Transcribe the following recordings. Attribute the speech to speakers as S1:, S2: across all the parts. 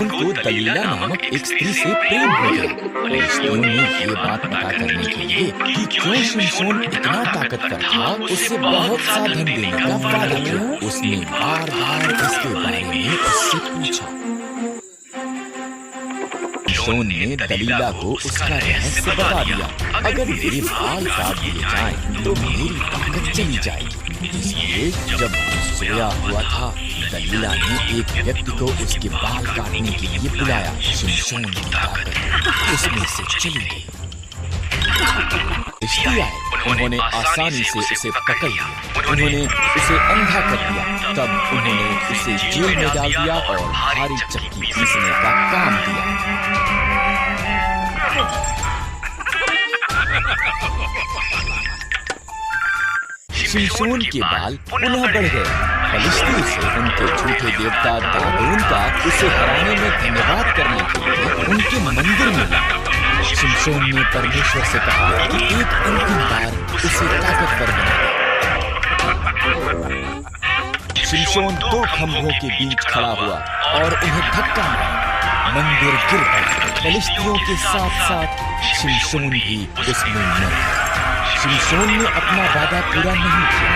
S1: उनको दलीला नामक एक स्त्री से प्रेम हो गया। फलिश्तियों ने ये बात पता करने के लिए कि क्यों शिमशोन इतना ताकतवर था, उससे बहुत सा धन देने का वादा किया। उसने बार-बार इसके बारे में उससे पूछा। शिमशोन ने दलीला को उसका रहस्य बता दिया। अगर मेरे बाल काट दिए जाएं, तो मेरी ताकत चली जाएगी। इसलिए जब सोया हुआ था, दलीला ने एक व्यक्ति को उसके बाल काटने के लिए बुलाया। शिमशोन की ताकत उसमें से चली गई। रिश्ते आए, उन्होंने आसानी से उसे पकड़ लिया। उन्होंने उसे अंधा कर दिया। तब उन्होंने उसे जेल में डाल दिया और भारी चक्की पीसने का काम दिया। शिमशोन के बाल पुनः बढ़ गए। फलिश्ती उसे उनके झूठे देवता दागोन का उसे हराने में धन्यवाद करने के लिए उनके मंदिर में लाया। शिमशोन ने परमेश्वर से कहा कि एक अंतिम बार उसे ताकतवर बनाए। शिमशोन दो खंभों के बीच खड़ा हुआ और उन्हें धक्का मारा। मंदिर गिर गया। फलिश्तियों के साथ-साथ शिमशोन भी उसमें मर गया। शिमशोन ने अपना वादा पूरा नहीं किया,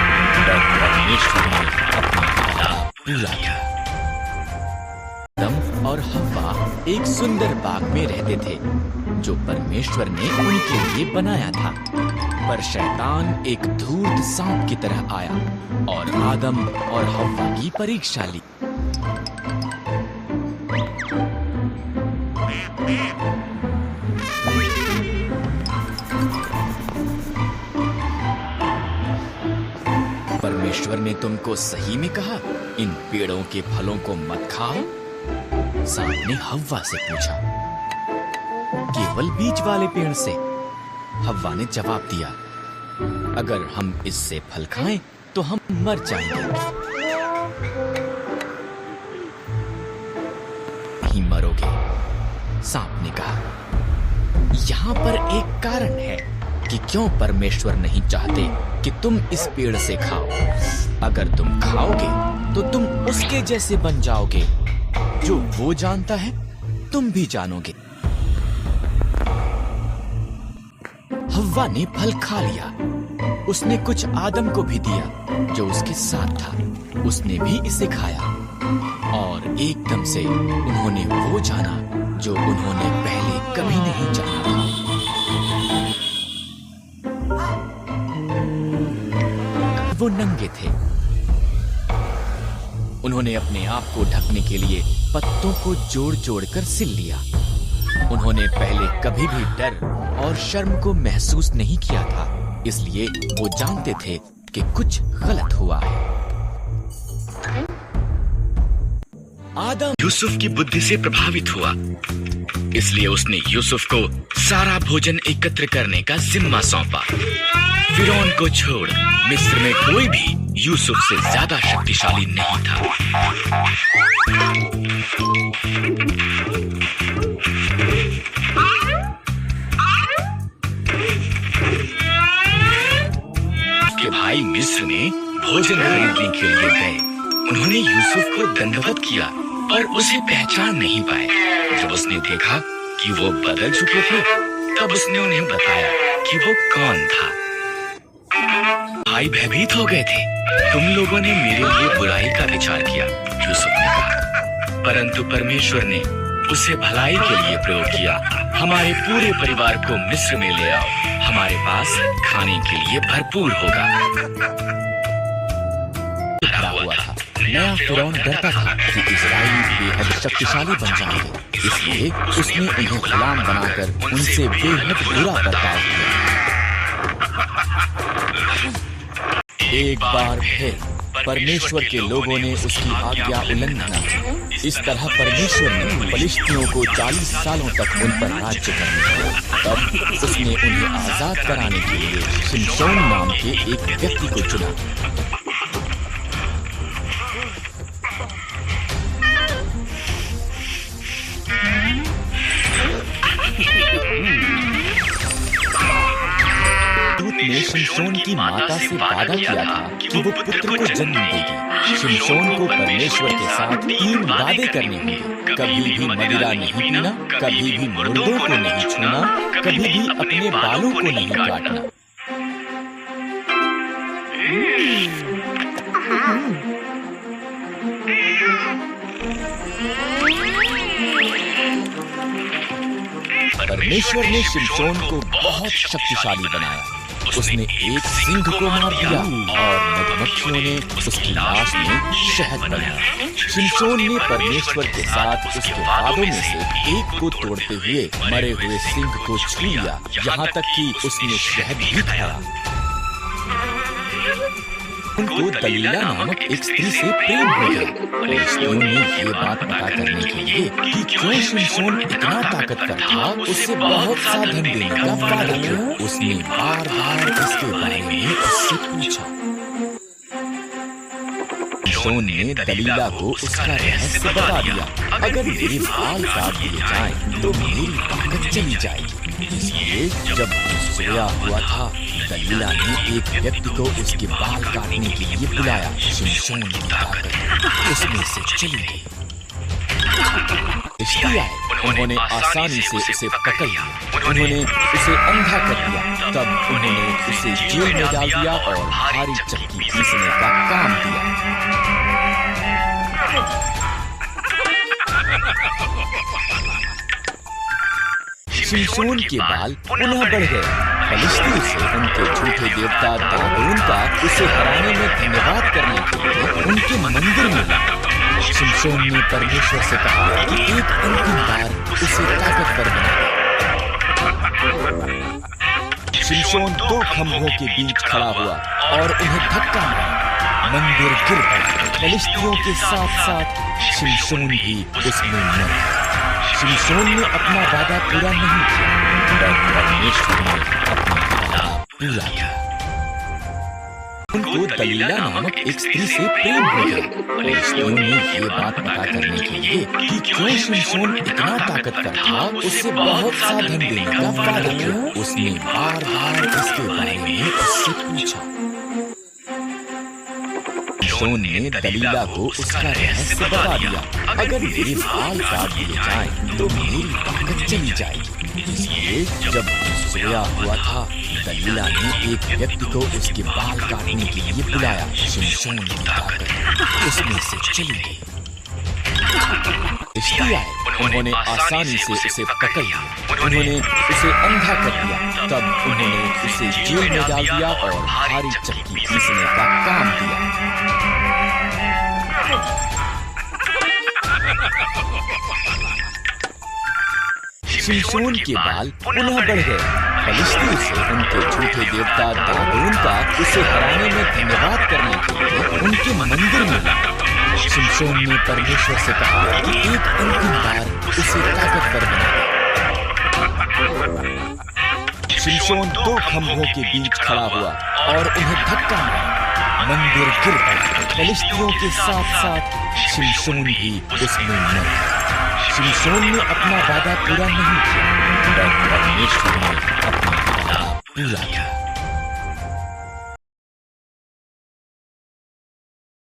S1: पर परमेश्वर ने अपना वादा पूरा किया। आदम और हव्वा एक सुंदर बाग में रहते थे, जो परमेश्वर ने उनके लिए बनाया था। पर शैतान एक धूर्त सांप की तरह आया और आदम और हव्वा की परीक्षा ली। परमेश्वर ने तुमको सही में कहा, इन पेड़ों के फलों को मत खाओ? सांप ने हव्वा से पूछा। केवल बीज वाले पेड़ से? हव्वा ने जवाब दिया, अगर हम इससे फल खाएं तो हम मर जाएंगे। नहीं मरोगे, सांप ने कहा। यहाँ पर एक कारण है कि क्यों परमेश्वर नहीं चाहते कि तुम इस पेड़ से खाओ। अगर तुम खाओगे तो तुम उसके जैसे बन जाओगे। जो वो जानता है, तुम भी जानोगे। हव्वा ने फल खा लिया। उसने कुछ आदम को भी दिया, जो उसके साथ था। उसने भी इसे खाया और एकदम से उन्होंने वो जाना जो उन्होंने पहले कभी नहीं जाना था। वो नंगे थे। उन्होंने अपने आप को ढकने के लिए पत्तों को जोड़-जोड़ कर सिल लिया। उन्होंने पहले कभी भी डर और शर्म को महसूस नहीं किया था, इसलिए वो जानते थे कि कुछ गलत हुआ है। आदम
S2: यूसुफ की बुद्धि से प्रभावित हुआ, इसलिए उसने यूसुफ को सारा भोजन एकत्र करने का जिम्मा सौंपा। फिरौन को छोड़ मिस्र में कोई भी यूसुफ से ज्यादा शक्तिशाली नहीं था। उसके भाई मिस्र में भोजन खरीदने के लिए गए। उन्होंने यूसुफ को दंडवत किया और उसे पहचान नहीं पाए। जब उसने देखा कि वो बदल चुके थे, तब उसने उन्हें बताया कि वो कौन था। भाई भयभीत हो गए थे। तुम लोगों ने मेरे लिए बुराई का विचार किया, यूसुफ ने कहा, परंतु परमेश्वर ने उसे भलाई के लिए प्रयोग किया। हमारे पूरे परिवार को मिस्र में ले आओ, हमारे पास खाने के लिए भरपूर होगा।
S1: हुआ था। नया फिरौन डरता था कि इस्राएली बेहद शक्तिशाली बन जाएंगे, इसलिए उसने उन्हें गुलाम बनाकर उनसे बेहद बुरा बर्ताव किया। एक बार फिर परमेश्वर के लोगों ने उसकी आज्ञा उल्लंघना की। इस तरह परमेश्वर ने फलिश्तियों को 40 सालों तक उन पर राज्य करने दिया। तब उसने उन्हें आजाद कराने के लिए शिमशोन नाम के एक व्यक्ति को चुना। ने शिमशोन की माता से वादा किया था कि वो पुत्र को जन्म देगी। शिमशोन को परमेश्वर के साथ 3 वादे करने होंगे। कभी भी मदिरा नहीं पीना, कभी भी मुर्दों को नहीं छूना, कभी भी अपने बालों को नहीं काटना। परमेश्वर ने शिमशोन को बहुत शक्तिशाली बनाया। उसने एक सिंह को मार दिया और मधुमक्खियों ने उसकी लाश में शहद बनाया। शिमशोन ने परमेश्वर के साथ उसके वादों में से एक को तोड़ते हुए मरे हुए सिंह को छू लिया, यहाँ तक कि उसने शहद भी खाया। उनको दलीला नामक एक स्त्री से प्रेम हो गया। फलिश्तियों ने ये बात पता करने के लिए कि क्यों शिमशोन इतना ताकतवर था, उससे बहुत सा धन देने का वादा किया। उसने बार-बार इसके बारे में उससे पूछा। शिमशोन ने दलीला को उसका रहस्य बता दिया। अगर मेरे बाल काट दिए जाएं, तो मेरी ताकत चली जाएगी। इसलिए जब वो सोया हुआ था, दलीला ने एक व्यक्ति को उसके बाल काटने के लिए बुलाया। शिमशोन की ताकत उसमें से चली गई। रिश्ते आए, उन्होंने आसानी से उसे पकड़ लिया। उन्होंने उसे अंधा कर दिया। तब उन्होंने उसे जेल में डाल दिया और भारी चक्की पीसने का काम दिया। शिमशोन के बाल पुनः बढ़ गए। फलिश्ती उसे उनके झूठे देवता दागोन का उसे हराने में धन्यवाद करने के लिए उनके मंदिर में लाया। शिमशोन ने परमेश्वर से कहा कि एक अंतिम बार उसे ताकतवर बना। शिमशोन 2 खंभों के बीच खड़ा हुआ और उन्हें धक्का मारा। मंदिर गिर पड़ा। फलिश्तियों के साथ-साथ शिमशोन भी उसमें मर गया। शिमशोन ने अपना वादा पूरा नहीं किया, पर परमेश्वर ने अपना वादा पूरा किया। उनको दलीला नामक एक स्त्री से प्रेम हो गया। फलिश्तियों ने ये बात पता करने के लिए कि क्यों शिमशोन इतना ताकतवर था, उससे बहुत सा धन देने का वादा किया। उसने बार-बार इसके बारे में उससे पूछा। शिमशोन ने दलीला को उसका रहस्य बता दिया। अगर मेरे बाल काट दिए जाएं, तो मेरी ताकत चली जाएगी। इसलिए जब वो सोया हुआ था, दलीला ने एक व्यक्ति को उसके बाल काटने के लिए बुलाया। शिमशोन की ताकत उसमें से चली गई। रिश्ते आए, उन्होंने आसानी से उसे पकड़ लिया। उन्होंने उसे अंधा कर दिया। तब उन्होंने उसे जेल में डाल दिया और भारी चक्की पीसने का काम दिया। शिमशोन के बाल पुनः बढ़ गए। फलिश्ती उसे उनके झूठे देवता दागोन का उसे हराने में धन्यवाद करने के लिए उनके मंदिर में लाया। शिमशोन ने परमेश्वर से कहा कि एक अंतिम बार उसे ताकतवर बना। शिमशोन 2 खंभों के बीच खड़ा हुआ और उन्हें धक्का मारा। मंदिर गिर पड़ा। फलिश्तियों के साथ-साथ शिमशोन भी उसमें मर गया। शिमशोन ने अपना वादा पूरा नहीं किया, पर परमेश्वर ने अपना वादा पूरा किया।